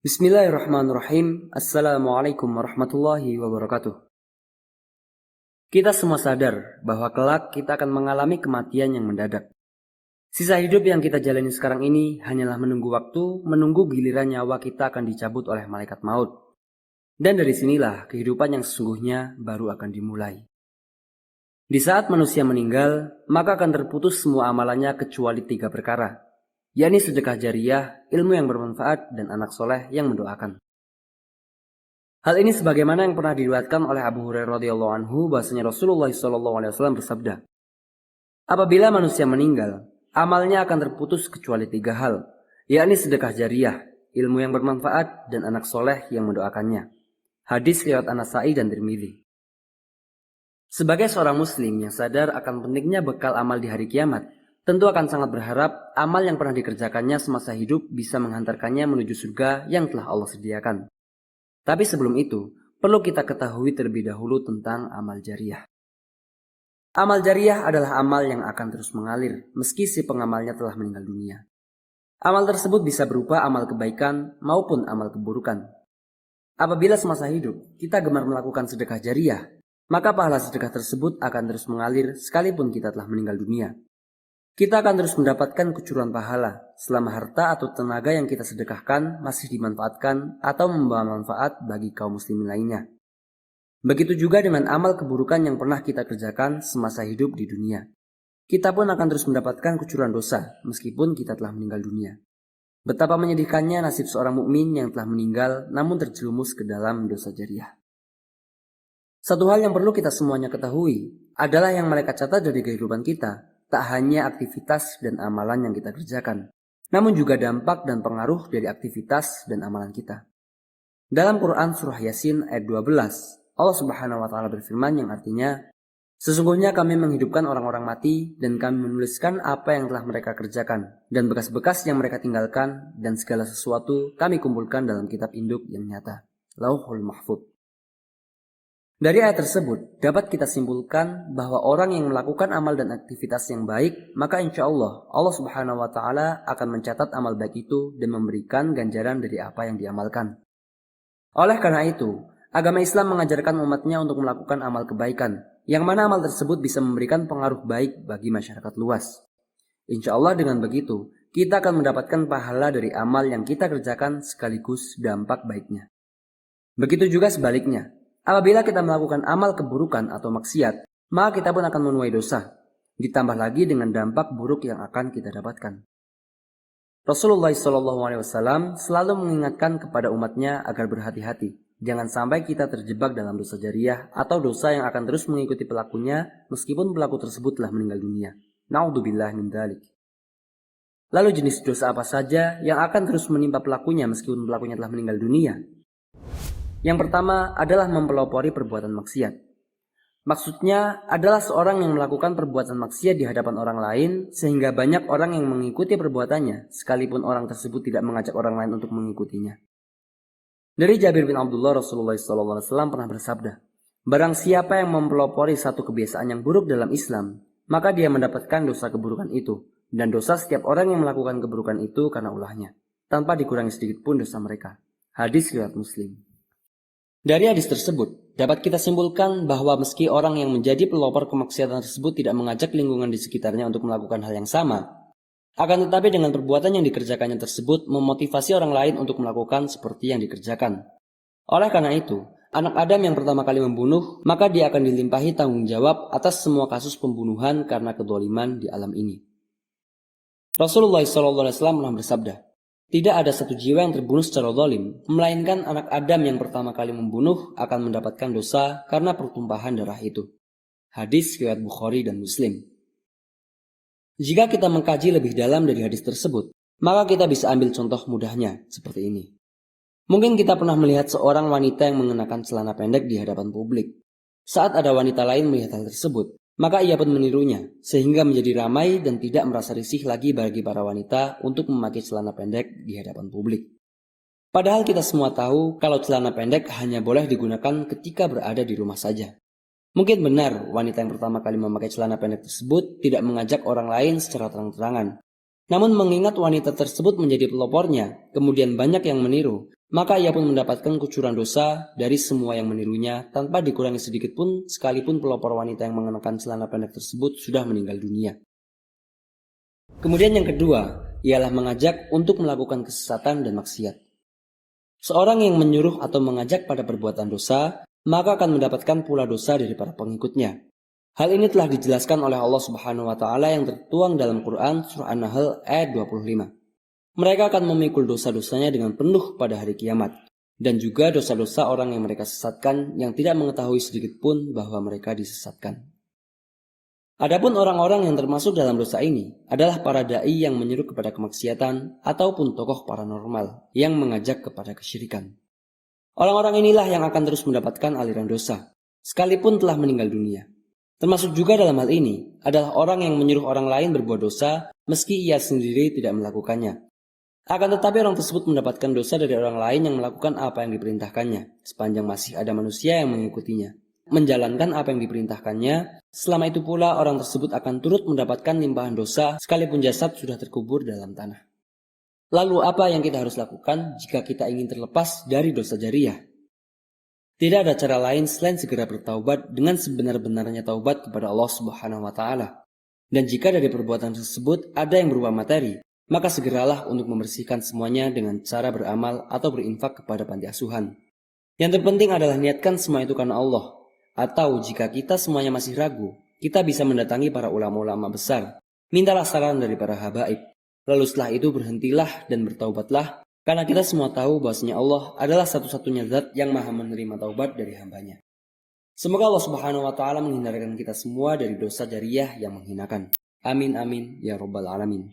Bismillahirrahmanirrahim. Assalamualaikum warahmatullahi wabarakatuh. Kita semua sadar bahwa kelak kita akan mengalami kematian yang mendadak. Sisa hidup yang kita jalani sekarang ini hanyalah menunggu waktu, menunggu giliran nyawa kita akan dicabut oleh malaikat maut. Dan dari sinilah kehidupan yang sesungguhnya baru akan dimulai. Di saat manusia meninggal, maka akan terputus semua amalannya kecuali 3 perkara, yakni sedekah jariah, ilmu yang bermanfaat, dan anak soleh yang mendoakan. Hal ini sebagaimana yang pernah diriwayatkan oleh Abu Hurairah radhiyallahu anhu bahwasanya Rasulullah SAW bersabda, apabila manusia meninggal, amalnya akan terputus kecuali 3 hal, yakni sedekah jariah, ilmu yang bermanfaat, dan anak soleh yang mendoakannya. Hadis riwayat An-Nasa'i dan Tirmidzi. Sebagai seorang muslim yang sadar akan pentingnya bekal amal di hari kiamat, tentu akan sangat berharap amal yang pernah dikerjakannya semasa hidup bisa menghantarkannya menuju surga yang telah Allah sediakan. Tapi sebelum itu, perlu kita ketahui terlebih dahulu tentang amal jariah. Amal jariah adalah amal yang akan terus mengalir meski si pengamalnya telah meninggal dunia. Amal tersebut bisa berupa amal kebaikan maupun amal keburukan. Apabila semasa hidup kita gemar melakukan sedekah jariah, maka pahala sedekah tersebut akan terus mengalir sekalipun kita telah meninggal dunia. Kita akan terus mendapatkan kucuran pahala selama harta atau tenaga yang kita sedekahkan masih dimanfaatkan atau membawa manfaat bagi kaum muslimin lainnya. Begitu juga dengan amal keburukan yang pernah kita kerjakan semasa hidup di dunia. Kita pun akan terus mendapatkan kucuran dosa meskipun kita telah meninggal dunia. Betapa menyedihkannya nasib seorang mukmin yang telah meninggal namun terjerumus ke dalam dosa jariah. Satu hal yang perlu kita semuanya ketahui adalah yang malaikat catat dari kehidupan kita tak hanya aktivitas dan amalan yang kita kerjakan, namun juga dampak dan pengaruh dari aktivitas dan amalan kita. Dalam Quran Surah Yasin ayat 12, Allah Subhanahu wa Ta'ala berfirman yang artinya, sesungguhnya kami menghidupkan orang-orang mati dan kami menuliskan apa yang telah mereka kerjakan dan bekas-bekas yang mereka tinggalkan dan segala sesuatu kami kumpulkan dalam kitab induk yang nyata, Lauhul Mahfudz. Dari ayat tersebut, dapat kita simpulkan bahwa orang yang melakukan amal dan aktivitas yang baik, maka insya Allah Subhanahu wa Ta'ala akan mencatat amal baik itu dan memberikan ganjaran dari apa yang diamalkan. Oleh karena itu, agama Islam mengajarkan umatnya untuk melakukan amal kebaikan, yang mana amal tersebut bisa memberikan pengaruh baik bagi masyarakat luas. Insya Allah dengan begitu, kita akan mendapatkan pahala dari amal yang kita kerjakan sekaligus dampak baiknya. Begitu juga sebaliknya. Apabila kita melakukan amal keburukan atau maksiat, maka kita pun akan menuai dosa, ditambah lagi dengan dampak buruk yang akan kita dapatkan. Rasulullah SAW selalu mengingatkan kepada umatnya agar berhati-hati, jangan sampai kita terjebak dalam dosa jariah atau dosa yang akan terus mengikuti pelakunya meskipun pelaku tersebut telah meninggal dunia. Na'udzubillah min dzalik. Lalu jenis dosa apa saja yang akan terus menimpa pelakunya meskipun pelakunya telah meninggal dunia? Yang pertama adalah mempelopori perbuatan maksiat. Maksudnya adalah seorang yang melakukan perbuatan maksiat di hadapan orang lain sehingga banyak orang yang mengikuti perbuatannya sekalipun orang tersebut tidak mengajak orang lain untuk mengikutinya. Dari Jabir bin Abdullah, Rasulullah SAW pernah bersabda, barang siapa yang mempelopori satu kebiasaan yang buruk dalam Islam, maka dia mendapatkan dosa keburukan itu dan dosa setiap orang yang melakukan keburukan itu karena ulahnya, tanpa dikurangi sedikit pun dosa mereka. Hadis riwayat Muslim. Dari hadis tersebut, dapat kita simpulkan bahwa meski orang yang menjadi pelopor kemaksiatan tersebut tidak mengajak lingkungan di sekitarnya untuk melakukan hal yang sama, akan tetapi dengan perbuatan yang dikerjakannya tersebut memotivasi orang lain untuk melakukan seperti yang dikerjakan. Oleh karena itu, anak Adam yang pertama kali membunuh, maka dia akan dilimpahi tanggung jawab atas semua kasus pembunuhan karena kedoliman di alam ini. Rasulullah SAW pernah bersabda, tidak ada satu jiwa yang terbunuh secara zalim, melainkan anak Adam yang pertama kali membunuh akan mendapatkan dosa karena pertumpahan darah itu. Hadis riwayat Bukhari dan Muslim. Jika kita mengkaji lebih dalam dari hadis tersebut, maka kita bisa ambil contoh mudahnya seperti ini. Mungkin kita pernah melihat seorang wanita yang mengenakan celana pendek di hadapan publik. Saat ada wanita lain melihat hal tersebut, maka ia pun menirunya, sehingga menjadi ramai dan tidak merasa risih lagi bagi para wanita untuk memakai celana pendek di hadapan publik. Padahal kita semua tahu kalau celana pendek hanya boleh digunakan ketika berada di rumah saja. Mungkin benar wanita yang pertama kali memakai celana pendek tersebut tidak mengajak orang lain secara terang-terangan. Namun mengingat wanita tersebut menjadi pelopornya, kemudian banyak yang meniru, maka ia pun mendapatkan kucuran dosa dari semua yang menirunya tanpa dikurangi sedikit pun, sekalipun pelopor wanita yang mengenakan celana pendek tersebut sudah meninggal dunia. Kemudian yang kedua, ialah mengajak untuk melakukan kesesatan dan maksiat. Seorang yang menyuruh atau mengajak pada perbuatan dosa, maka akan mendapatkan pula dosa dari para pengikutnya. Hal ini telah dijelaskan oleh Allah Subhanahu wa taala yang tertuang dalam Quran surah An-Nahl ayat 25. Mereka akan memikul dosa-dosanya dengan penuh pada hari kiamat, dan juga dosa-dosa orang yang mereka sesatkan yang tidak mengetahui sedikit pun bahwa mereka disesatkan. Adapun orang-orang yang termasuk dalam dosa ini adalah para dai yang menyeru kepada kemaksiatan ataupun tokoh paranormal yang mengajak kepada kesyirikan. Orang-orang inilah yang akan terus mendapatkan aliran dosa, sekalipun telah meninggal dunia. Termasuk juga dalam hal ini adalah orang yang menyuruh orang lain berbuat dosa meski ia sendiri tidak melakukannya. Akan tetapi orang tersebut mendapatkan dosa dari orang lain yang melakukan apa yang diperintahkannya, sepanjang masih ada manusia yang mengikutinya, menjalankan apa yang diperintahkannya. Selama itu pula orang tersebut akan turut mendapatkan limpahan dosa sekalipun jasad sudah terkubur dalam tanah. Lalu apa yang kita harus lakukan jika kita ingin terlepas dari dosa jariyah? Tidak ada cara lain selain segera bertaubat dengan sebenar-benarnya taubat kepada Allah Subhanahu wa taala. Dan jika dari perbuatan tersebut ada yang berupa materi, maka segeralah untuk membersihkan semuanya dengan cara beramal atau berinfak kepada panti asuhan. Yang terpenting adalah niatkan semua itu karena Allah. Atau jika kita semuanya masih ragu, kita bisa mendatangi para ulama-ulama besar. Mintalah saran dari para habaib. Lalu setelah itu berhentilah dan bertaubatlah, karena kita semua tahu bahwasanya Allah adalah satu-satunya zat yang maha menerima taubat dari hambanya. Semoga Allah Subhanahu wa taala menghindarkan kita semua dari dosa jariyah yang menghinakan. Amin amin ya rabbal alamin.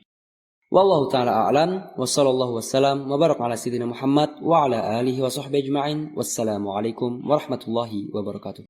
Wallahu ta'ala a'lam wa sallallahu wassalam wa baraka ala sayyidina Muhammad wa ala alihi wa sahbihi ajma'in. Wassalamualaikum warahmatullahi wabarakatuh.